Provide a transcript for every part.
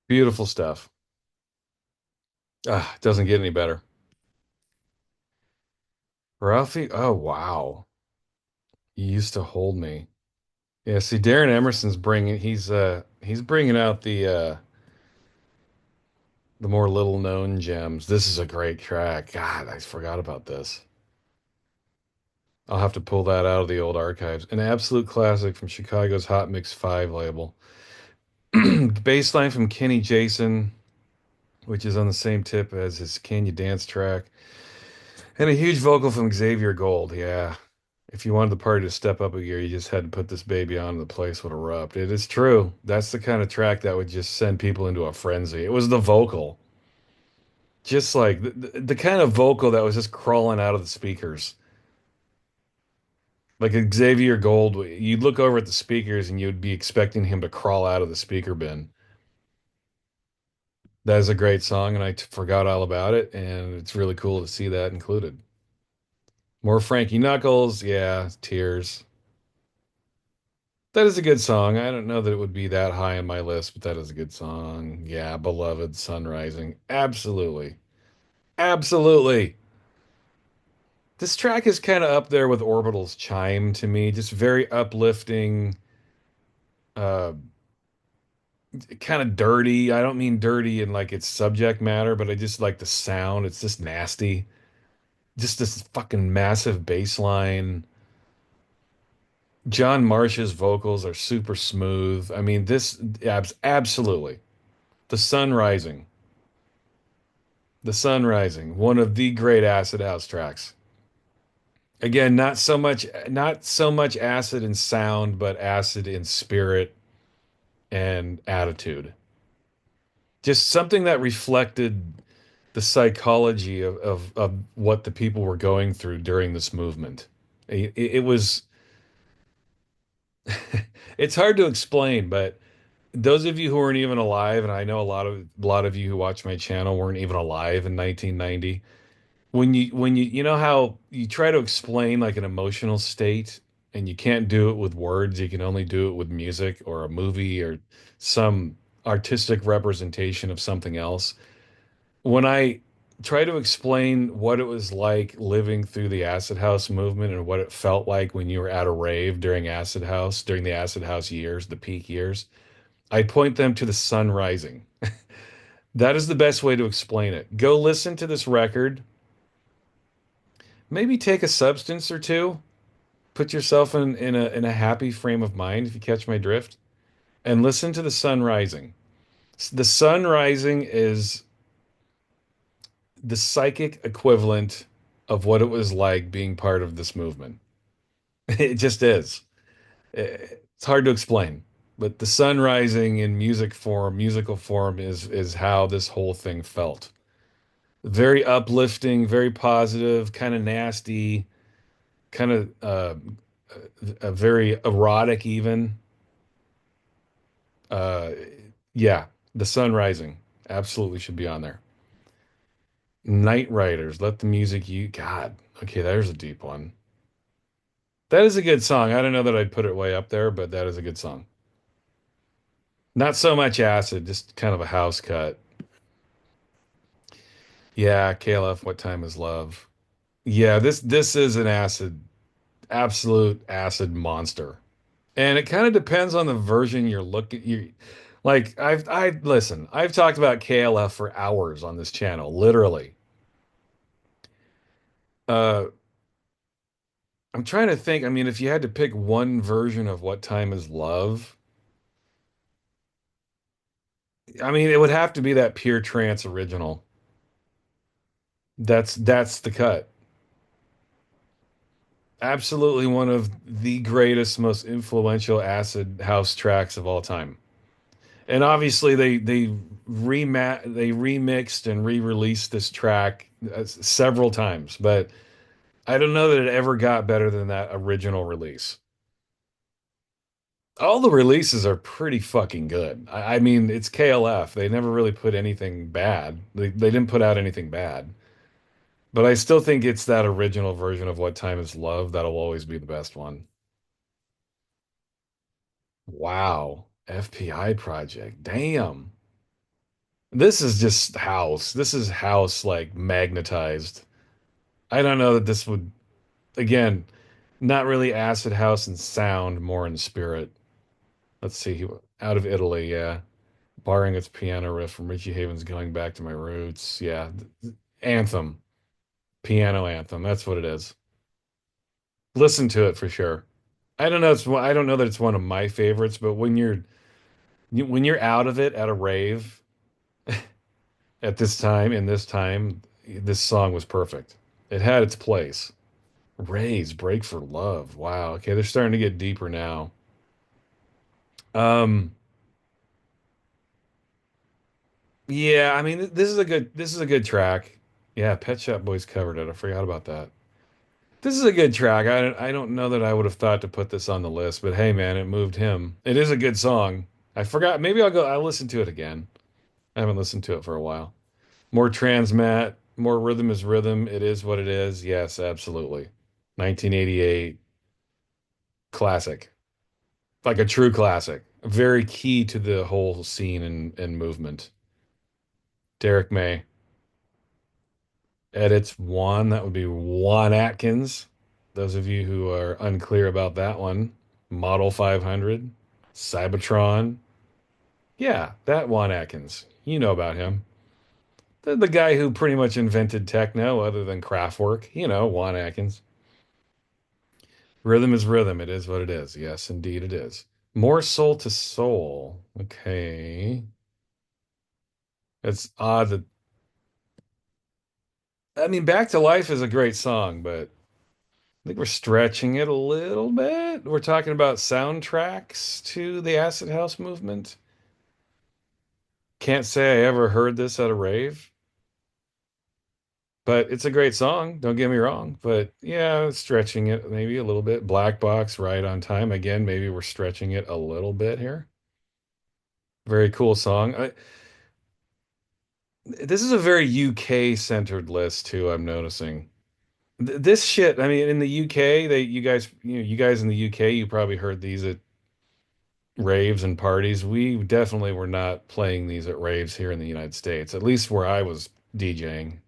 Beautiful stuff. Ah, doesn't get any better. Ralphie, oh wow. You used to hold me. Yeah, see Darren Emerson's bringing he's bringing out the more little known gems. This is a great track. God, I forgot about this. I'll have to pull that out of the old archives. An absolute classic from Chicago's Hot Mix 5 label. Bassline from Kenny Jason, which is on the same tip as his Can You Dance track. And a huge vocal from Xavier Gold. Yeah. If you wanted the party to step up a gear, you just had to put this baby on and the place would erupt. It is true. That's the kind of track that would just send people into a frenzy. It was the vocal. Just like the kind of vocal that was just crawling out of the speakers. Like Xavier Gold, you'd look over at the speakers and you'd be expecting him to crawl out of the speaker bin. That is a great song, and forgot all about it, and it's really cool to see that included. More Frankie Knuckles, yeah, Tears. That is a good song. I don't know that it would be that high on my list, but that is a good song. Yeah, Beloved, Sun Rising. Absolutely. Absolutely. This track is kind of up there with Orbital's Chime to me. Just very uplifting, uh, kind of dirty. I don't mean dirty in like its subject matter, but I just like the sound. It's just nasty. Just this fucking massive bass line. John Marsh's vocals are super smooth. I mean, absolutely. The Sun Rising. The Sun Rising, one of the great acid house tracks. Again, not so much acid in sound, but acid in spirit and attitude. Just something that reflected the psychology of what the people were going through during this movement. It was it's hard to explain, but those of you who weren't even alive, and I know a lot of you who watch my channel weren't even alive in 1990. When you know how you try to explain like an emotional state and you can't do it with words, you can only do it with music or a movie or some artistic representation of something else. When I try to explain what it was like living through the acid house movement and what it felt like when you were at a rave during the acid house years, the peak years, I point them to the sun rising. That is the best way to explain it. Go listen to this record. Maybe take a substance or two. Put yourself in a happy frame of mind, if you catch my drift, and listen to the sun rising. The sun rising is the psychic equivalent of what it was like being part of this movement. It just is. It's hard to explain, but the sun rising in musical form is how this whole thing felt. Very uplifting, very positive, kind of nasty, kind of very erotic even. Uh, yeah, The Sun Rising absolutely should be on there. Night Riders, Let the Music You. God, okay, there's a deep one. That is a good song. I don't know that I'd put it way up there, but that is a good song. Not so much acid, just kind of a house cut. Yeah, KLF, What Time Is Love? Yeah, this is an absolute acid monster. And it kind of depends on the version you're looking you like I've talked about KLF for hours on this channel, literally. Uh I'm trying to think. I mean, if you had to pick one version of What Time Is Love, I mean, it would have to be that Pure Trance original. That's the cut. Absolutely one of the greatest, most influential acid house tracks of all time. And obviously they remixed and re-released this track several times, but I don't know that it ever got better than that original release. All the releases are pretty fucking good. I mean, it's KLF. They never really put anything bad. They didn't put out anything bad. But I still think it's that original version of What Time Is Love that'll always be the best one. Wow. FPI project. Damn. This is just house. This is house like magnetized. I don't know that this would, again, not really acid house and sound, more in spirit. Let's see, out of Italy, yeah. Barring its piano riff from Richie Havens' Going Back to My Roots. Yeah. Anthem. Piano anthem. That's what it is. Listen to it for sure. I don't know that it's one of my favorites, but when you're out of it at a rave at this time, in this time, this song was perfect. It had its place. Rays, Break for Love. Wow. Okay, they're starting to get deeper now. Um, yeah, I mean, this is a good track. Yeah, Pet Shop Boys covered it. I forgot about that. This is a good track. I don't know that I would have thought to put this on the list, but hey, man, it moved him. It is a good song. I forgot. Maybe I'll listen to it again. I haven't listened to it for a while. More transmat, more rhythm is rhythm. It is what it is. Yes, absolutely. 1988 classic. Like a true classic. Very key to the whole scene and movement. Derek May edits one. That would be Juan Atkins. Those of you who are unclear about that one, Model 500, Cybertron. Yeah, that Juan Atkins. You know about him. The guy who pretty much invented techno other than Kraftwerk. Juan Atkins. Rhythm is rhythm. It is what it is. Yes, indeed it is. More soul to soul. Okay. It's odd that, I mean, Back to Life is a great song, but I think we're stretching it a little bit. We're talking about soundtracks to the Acid House movement. Can't say I ever heard this at a rave, but it's a great song. Don't get me wrong. But yeah, stretching it maybe a little bit. Black Box, Right on Time. Again, maybe we're stretching it a little bit here. Very cool song. This is a very UK centered list too, I'm noticing. This shit, I mean, in the UK, you guys in the UK, you probably heard these at raves and parties. We definitely were not playing these at raves here in the United States, at least where I was DJing.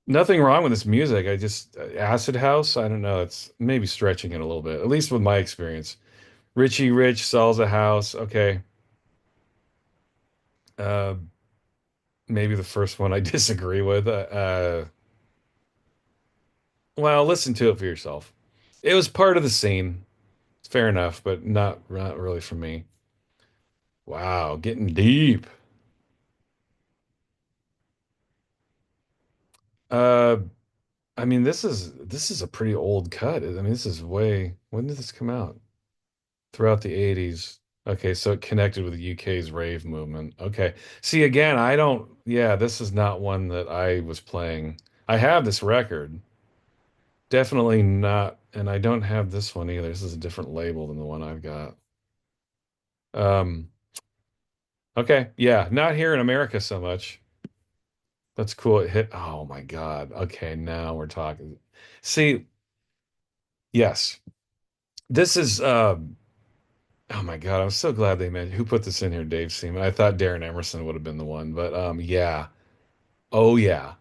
Nothing wrong with this music. I just, acid house, I don't know. It's maybe stretching it a little bit, at least with my experience. Richie Rich, Salsa House. Okay. Uh, maybe the first one I disagree with. Well, listen to it for yourself. It was part of the scene. Fair enough, but not really for me. Wow, getting deep. Uh, I mean, this is a pretty old cut. I mean, this is way. When did this come out? Throughout the 80s. Okay, so it connected with the UK's rave movement. Okay. See, again, I don't, yeah, this is not one that I was playing. I have this record. Definitely not, and I don't have this one either. This is a different label than the one I've got. Um, okay, yeah, not here in America so much. That's cool. It hit. Oh my God. Okay, now we're talking. See, yes, this is. Oh my God, I'm so glad they mentioned who put this in here. Dave Seaman. I thought Darren Emerson would have been the one, but yeah. Oh yeah.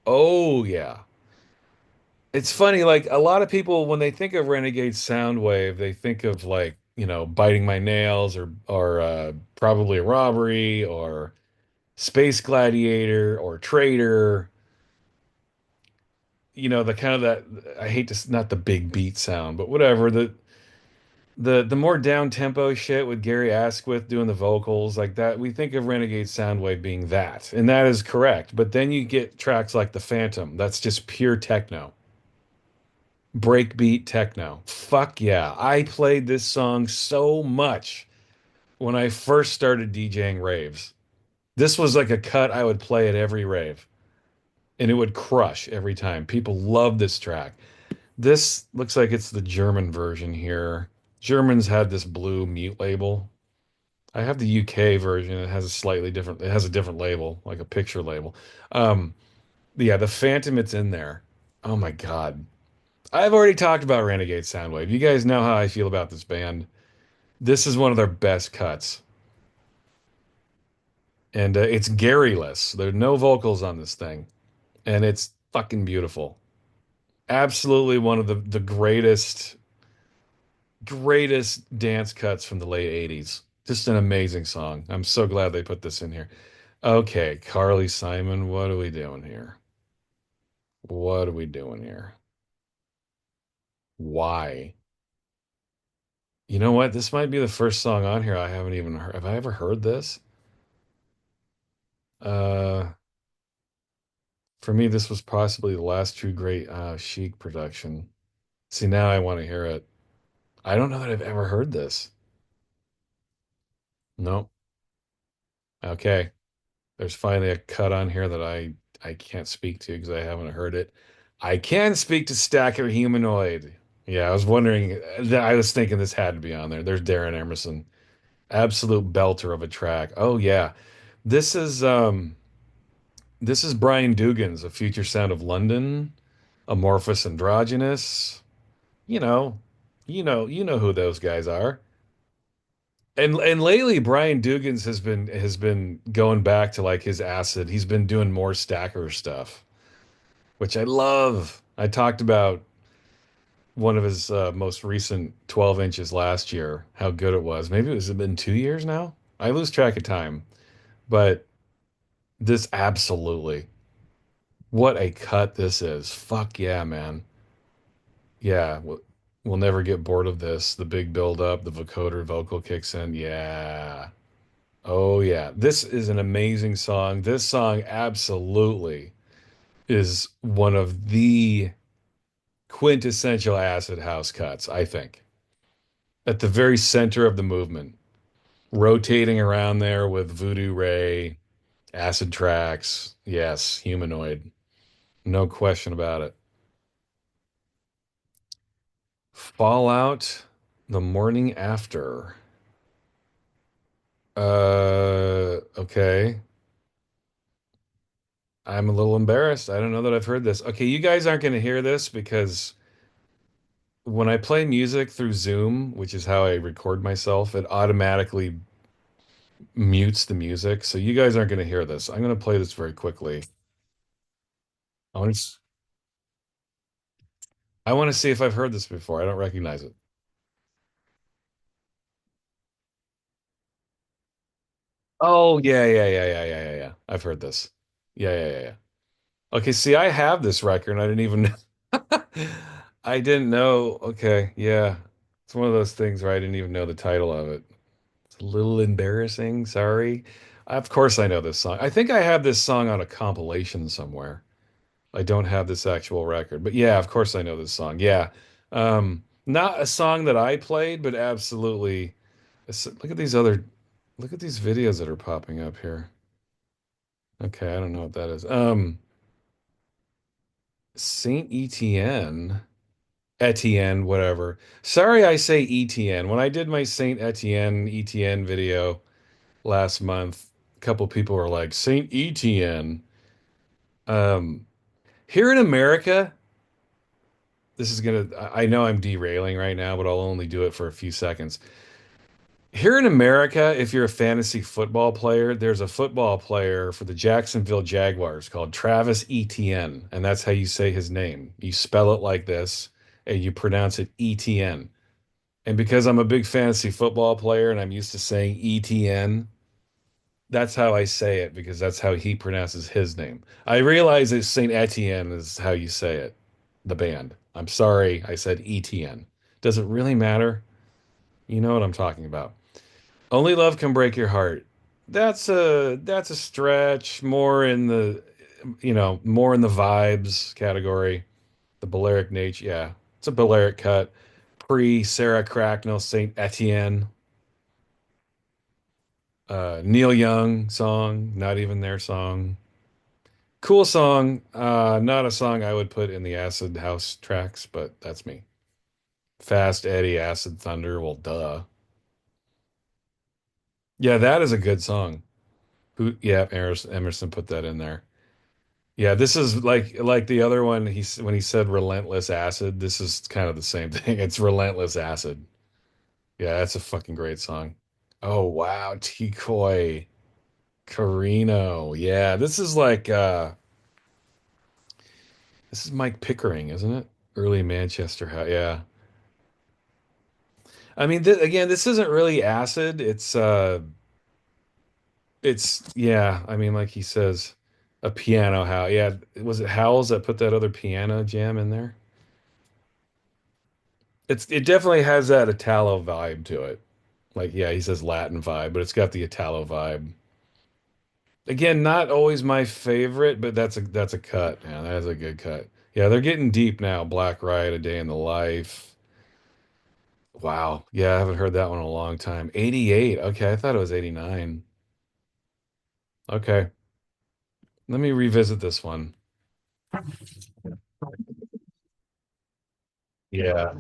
Oh yeah. It's funny. Like a lot of people, when they think of Renegade Soundwave, they think of like biting my nails or probably a robbery or Space Gladiator or Traitor. The kind of that I hate to not the big beat sound, but whatever the more down tempo shit with Gary Asquith doing the vocals like that. We think of Renegade Soundwave being that, and that is correct. But then you get tracks like The Phantom. That's just pure techno, breakbeat techno. Fuck yeah! I played this song so much when I first started DJing raves. This was like a cut I would play at every rave, and it would crush every time. People love this track. This looks like it's the German version here. Germans had this blue mute label. I have the UK version. It has a slightly different, it has a different label, like a picture label. Um, yeah, the Phantom, it's in there. Oh my God. I've already talked about Renegade Soundwave. You guys know how I feel about this band. This is one of their best cuts. and it's Garyless. There are no vocals on this thing, and it's fucking beautiful. Absolutely one of the greatest dance cuts from the late 80s. Just an amazing song. I'm so glad they put this in here. Okay, Carly Simon, what are we doing here? What are we doing here? Why? You know what? This might be the first song on here I haven't even heard. Have I ever heard this? Uh, for me, this was possibly the last true great Chic production. See, now I want to hear it. I don't know that I've ever heard this. Nope. Okay. There's finally a cut on here that I can't speak to because I haven't heard it. I can speak to Stacker Humanoid. Yeah, I was wondering. I was thinking this had to be on there. There's Darren Emerson, absolute belter of a track. Oh yeah, this is um this is Brian Dugan's A Future Sound of London, Amorphous Androgynous. You know, you know who those guys are. And lately, Brian Dugan's has been going back to like his acid. He's been doing more Stacker stuff, which I love. I talked about one of his most recent 12 inches last year, how good it was. Maybe it's been 2 years now. I lose track of time, but this absolutely, what a cut this is. Fuck yeah, man. Yeah, we'll never get bored of this. The big build up, the vocoder vocal kicks in. Yeah. Oh yeah, this is an amazing song. This song absolutely is one of the quintessential acid house cuts, I think. At the very center of the movement, rotating around there with Voodoo Ray, acid tracks. Yes, humanoid. No question about it. Fallout the morning after. Okay. I'm a little embarrassed. I don't know that I've heard this. Okay, you guys aren't going to hear this because when I play music through Zoom, which is how I record myself, it automatically mutes the music. So you guys aren't going to hear this. I'm going to play this very quickly. I want to, I want to see if I've heard this before. I don't recognize it. Oh, yeah. I've heard this. Yeah. Okay, see, I have this record and I didn't even I didn't know. Okay, yeah. It's one of those things where I didn't even know the title of it. It's a little embarrassing, sorry. Of course I know this song. I think I have this song on a compilation somewhere. I don't have this actual record, but yeah, of course I know this song. Yeah. Not a song that I played, but absolutely. Look at these look at these videos that are popping up here. Okay, I don't know what that is. Saint Etienne. Etienne, whatever. Sorry, I say Etienne. When I did my Saint Etienne video last month, a couple people were like, Saint Etienne. Um, Here in America, this is gonna, I know I'm derailing right now, but I'll only do it for a few seconds. Here in America, if you're a fantasy football player, there's a football player for the Jacksonville Jaguars called Travis Etienne, and that's how you say his name. You spell it like this, and you pronounce it Etienne. And because I'm a big fantasy football player and I'm used to saying ETN, that's how I say it because that's how he pronounces his name. I realize that Saint Etienne is how you say it, the band. I'm sorry, I said ETN. Does it really matter? You know what I'm talking about. Only love can break your heart. That's a stretch more in the more in the vibes category. The Balearic nature, yeah. It's a Balearic cut. Pre Sarah Cracknell, Saint Etienne. Neil Young song, not even their song. Cool song. Not a song I would put in the Acid House tracks, but that's me. Fast Eddie, Acid Thunder. Well, duh. Yeah, that is a good song. Who? Yeah, Emerson put that in there. Yeah, this is like the other one. When he said Relentless Acid, this is kind of the same thing. It's Relentless Acid. Yeah, that's a fucking great song. Oh wow, T-Coy. Carino. Yeah, this is like this is Mike Pickering, isn't it? Early Manchester House. Yeah. I mean, th again, this isn't really acid. It's yeah, I mean, like he says, a piano house. Yeah, was it Howells that put that other piano jam in there? It definitely has that Italo vibe to it. Like, yeah, he says Latin vibe, but it's got the Italo vibe. Again, not always my favorite, but that's a cut. Yeah, that is a good cut. Yeah, they're getting deep now. Black Riot, A Day in the Life. Wow. Yeah, I haven't heard that one in a long time. 88. Okay, I thought it was 89. Okay. Let me revisit this one. Yeah.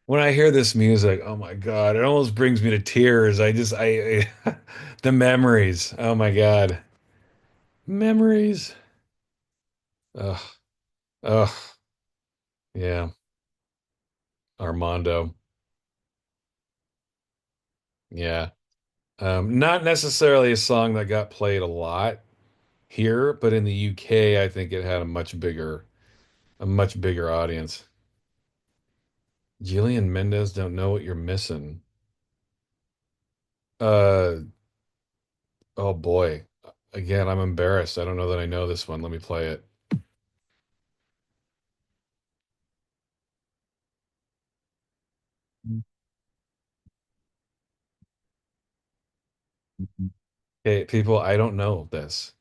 When I hear this music, oh my God, it almost brings me to tears. The memories. Oh my God. Memories. Ugh. Ugh. Yeah. Armando. Yeah. Not necessarily a song that got played a lot here, but in the UK, I think it had a much bigger audience. Jillian Mendez, don't know what you're missing. Uh, oh boy. Again, I'm embarrassed. I don't know that I know this one. Let me play it. Hey, people, I don't know this.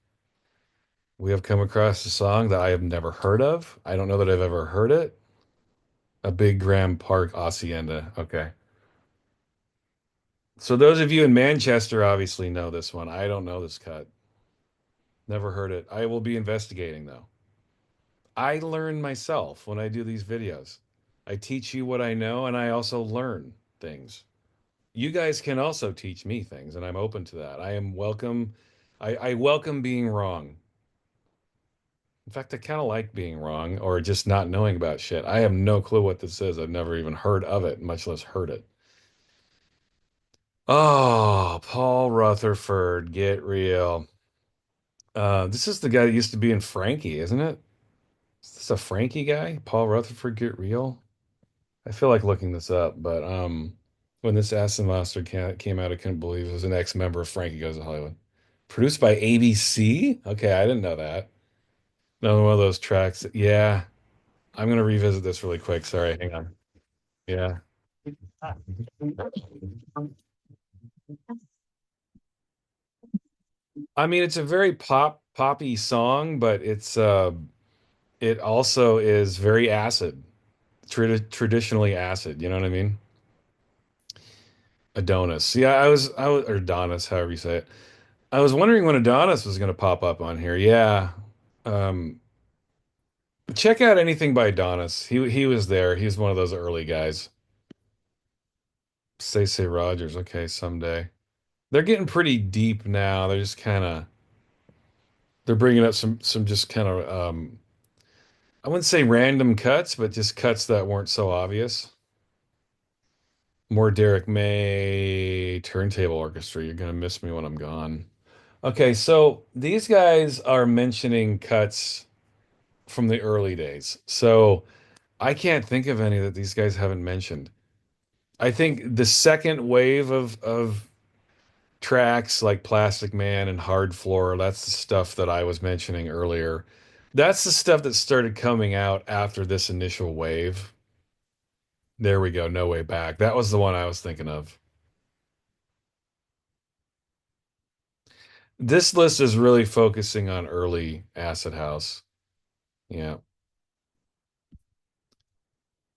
We have come across a song that I have never heard of. I don't know that I've ever heard it. A Big Graham Park Hacienda. Okay. So those of you in Manchester obviously know this one. I don't know this cut. Never heard it. I will be investigating though. I learn myself when I do these videos. I teach you what I know and I also learn things. You guys can also teach me things and I'm open to that. I am welcome. I welcome being wrong. In fact, I kind of like being wrong or just not knowing about shit. I have no clue what this is. I've never even heard of it, much less heard it. Oh, Paul Rutherford, get real. This is the guy that used to be in Frankie, isn't it? Is this a Frankie guy? Paul Rutherford, get real? I feel like looking this up, but when this Aston Monster came out, I couldn't believe it was an ex-member of Frankie Goes to Hollywood. Produced by ABC? Okay, I didn't know that. Another one of those tracks. Yeah, I'm gonna revisit this really quick. Sorry, hang on. Yeah. I mean, it's a very poppy song, but it also is very acid, traditionally acid. You know what I mean? Adonis. Yeah, I was, or Adonis, however you say it. I was wondering when Adonis was going to pop up on here. Yeah. Um, check out anything by Adonis. He was there. He was one of those early guys. Say Rogers. Okay, someday. They're getting pretty deep now. They're bringing up some just kind of I wouldn't say random cuts, but just cuts that weren't so obvious. More Derek May, Turntable Orchestra. You're gonna miss me when I'm gone. Okay, so these guys are mentioning cuts from the early days. So I can't think of any that these guys haven't mentioned. I think the second wave of tracks like Plastic Man and Hard Floor, that's the stuff that I was mentioning earlier. That's the stuff that started coming out after this initial wave. There we go, No Way Back. That was the one I was thinking of. This list is really focusing on early Acid House. Yeah.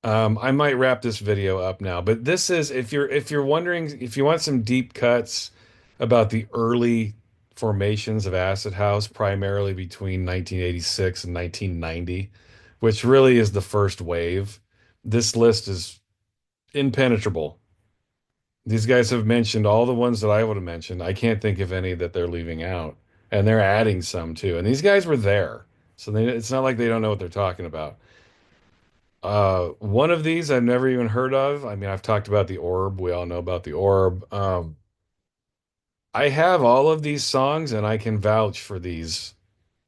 I might wrap this video up now, but this is if you're wondering if you want some deep cuts about the early formations of Acid House, primarily between 1986 and 1990, which really is the first wave. This list is impenetrable. These guys have mentioned all the ones that I would have mentioned. I can't think of any that they're leaving out, and they're adding some too. And these guys were there, so it's not like they don't know what they're talking about. One of these I've never even heard of. I mean, I've talked about the Orb. We all know about the Orb. I have all of these songs, and I can vouch for the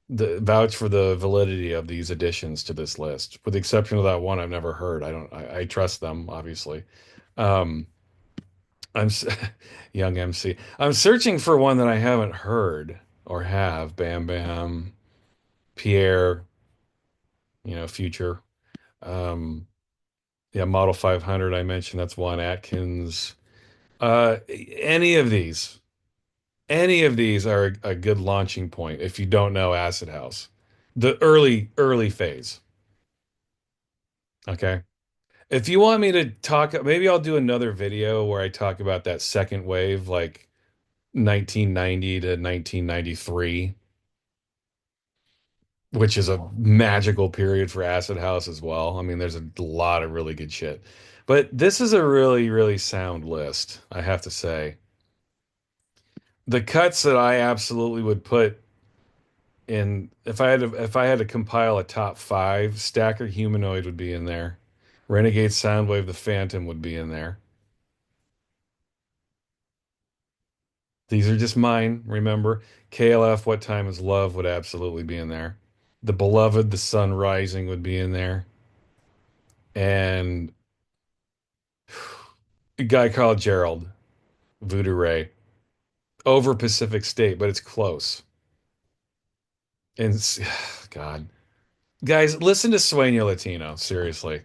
validity of these additions to this list, with the exception of that one I've never heard. I don't. I trust them, obviously. Um, I'm s- young MC. I'm searching for one that I haven't heard or have. Bam Bam, Pierre, Future. Um, yeah, Model 500. I mentioned that's one. Atkins. Uh, any of these, any of these are a good launching point if you don't know Acid House, the early phase. Okay. If you want me to talk, maybe I'll do another video where I talk about that second wave, like 1990 to 1993, which is a magical period for Acid House as well. I mean, there's a lot of really good shit. But this is a really sound list, I have to say. The cuts that I absolutely would put in, if I had to compile a top five, Stacker Humanoid would be in there. Renegade Soundwave the Phantom would be in there. These are just mine, remember. KLF What Time Is Love would absolutely be in there. The Beloved The Sun Rising would be in there. And a guy called Gerald, Voodoo Ray. Over Pacific State, but it's close. And God. Guys, listen to Sueño Latino, seriously.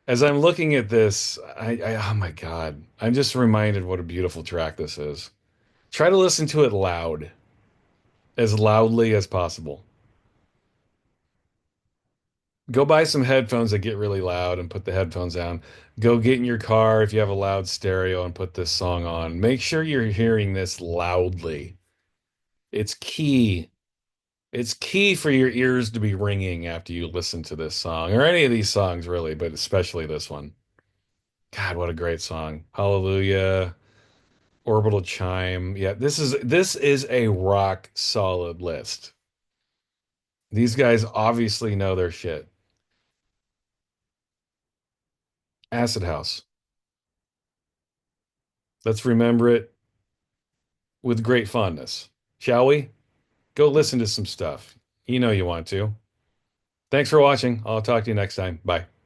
As I'm looking at this, oh my God, I'm just reminded what a beautiful track this is. Try to listen to it loud, as loudly as possible. Go buy some headphones that get really loud and put the headphones down. Go get in your car if you have a loud stereo and put this song on. Make sure you're hearing this loudly. It's key. It's key for your ears to be ringing after you listen to this song, or any of these songs, really, but especially this one. God, what a great song. Hallelujah. Orbital Chime. Yeah, this is a rock solid list. These guys obviously know their shit. Acid House. Let's remember it with great fondness. Shall we? Go listen to some stuff. You know you want to. Thanks for watching. I'll talk to you next time. Bye.